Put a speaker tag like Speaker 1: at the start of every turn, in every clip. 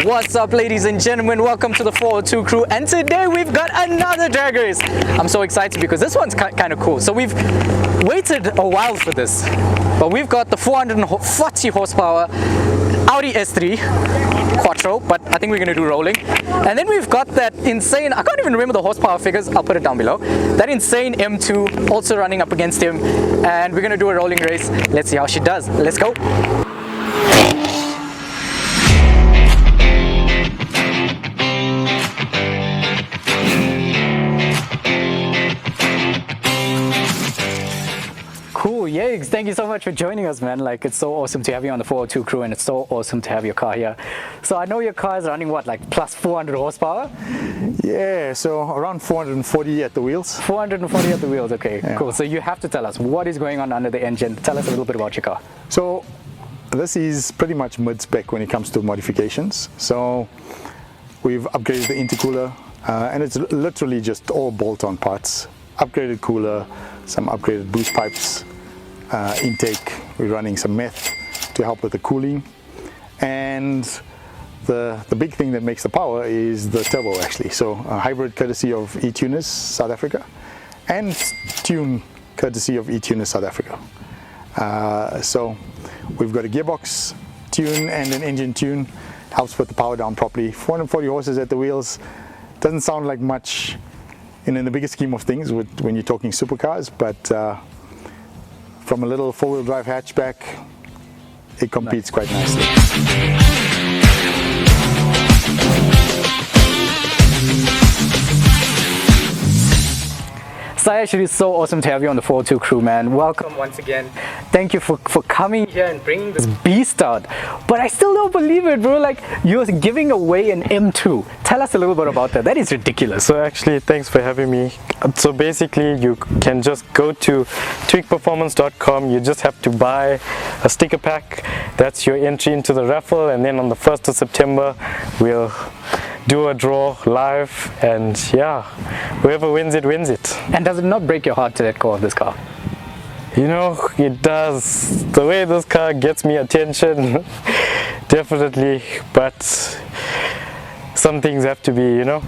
Speaker 1: What's up, ladies and gentlemen? Welcome to the 402 crew, and today we've got another drag race. I'm so excited because this one's kind of cool. So we've waited a while for this, but we've got the 440 horsepower Audi S3 Quattro, but I think we're going to do rolling. And then we've got that insane, I can't even remember the horsepower figures, I'll put it down below. That insane M2 also running up against him, and we're going to do a rolling race. Let's see how she does. Let's go. Cool, Yags, thank you so much for joining us, man. Like, it's so awesome to have you on the 402 crew, and it's so awesome to have your car here. So I know your car is running what, like plus 400 horsepower?
Speaker 2: Yeah, so around 440 at the wheels.
Speaker 1: 440 at the wheels, okay,
Speaker 2: yeah.
Speaker 1: Cool. So you have to tell us what is going on under the engine. Tell us a little bit about your car.
Speaker 2: So this is pretty much mid-spec when it comes to modifications. So we've upgraded the intercooler, and it's literally just all bolt-on parts. Upgraded cooler, some upgraded boost pipes, intake. We're running some meth to help with the cooling, and the big thing that makes the power is the turbo, actually. So a hybrid courtesy of eTuners South Africa, and tune courtesy of eTuners South Africa. So we've got a gearbox tune and an engine tune. Helps put the power down properly. 440 horses at the wheels. Doesn't sound like much in the bigger scheme of things when you're talking supercars, but from a little four-wheel drive hatchback, it competes quite nicely.
Speaker 1: Sayesh, it is so awesome to have you on the 402 crew, man. Welcome once again. Thank you for coming here and bringing this beast out. But I still don't believe it, bro. Like, you're giving away an M2. Tell us a little bit about that. That is ridiculous.
Speaker 3: So actually, thanks for having me. So basically, you can just go to tweakperformance.com. You just have to buy a sticker pack. That's your entry into the raffle. And then on the 1st of September, we'll do a draw live, and yeah, whoever wins it wins it.
Speaker 1: And does it not break your heart to let go of this car?
Speaker 3: You know, it does. The way this car gets me attention, definitely, but some things have to be, you know.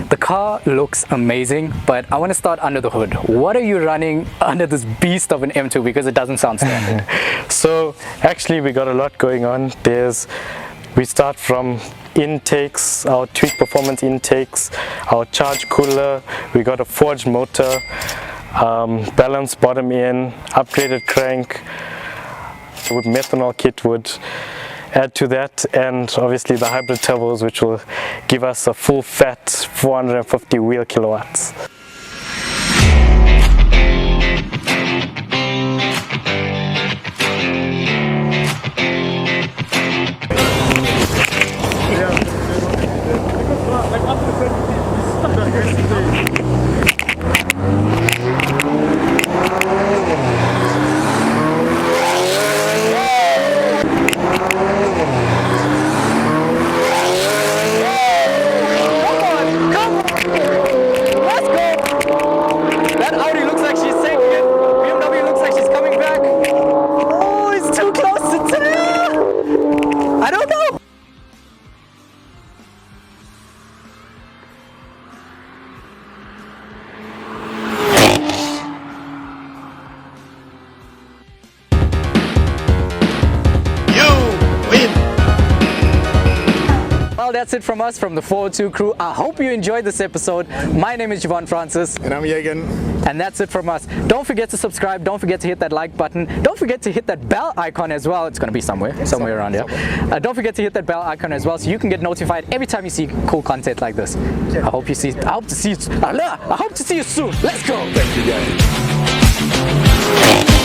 Speaker 1: The car looks amazing, but I want to start under the hood. What are you running under this beast of an M2, because it doesn't sound standard?
Speaker 3: So actually, we got a lot going on. We start from intakes, our Tweak Performance intakes, our charge cooler, we got a forged motor, balanced bottom end, upgraded crank with methanol kit would add to that, and obviously the hybrid turbos, which will give us a full fat 450 wheel kilowatts.
Speaker 1: That Audi looks like she's taking it. BMW looks like she's coming back. Oh, it's too close to tell. I don't know. Well, that's it from us, from the 402 crew. I hope you enjoyed this episode. My name is Javon Francis.
Speaker 2: And I'm Yagan.
Speaker 1: And that's it from us. Don't forget to subscribe. Don't forget to hit that like button. Don't forget to hit that bell icon as well. It's going to be somewhere around here. Don't forget to hit that bell icon as well, so you can get notified every time you see cool content like this. I hope to see you soon. Let's go.
Speaker 2: Thank you, guys.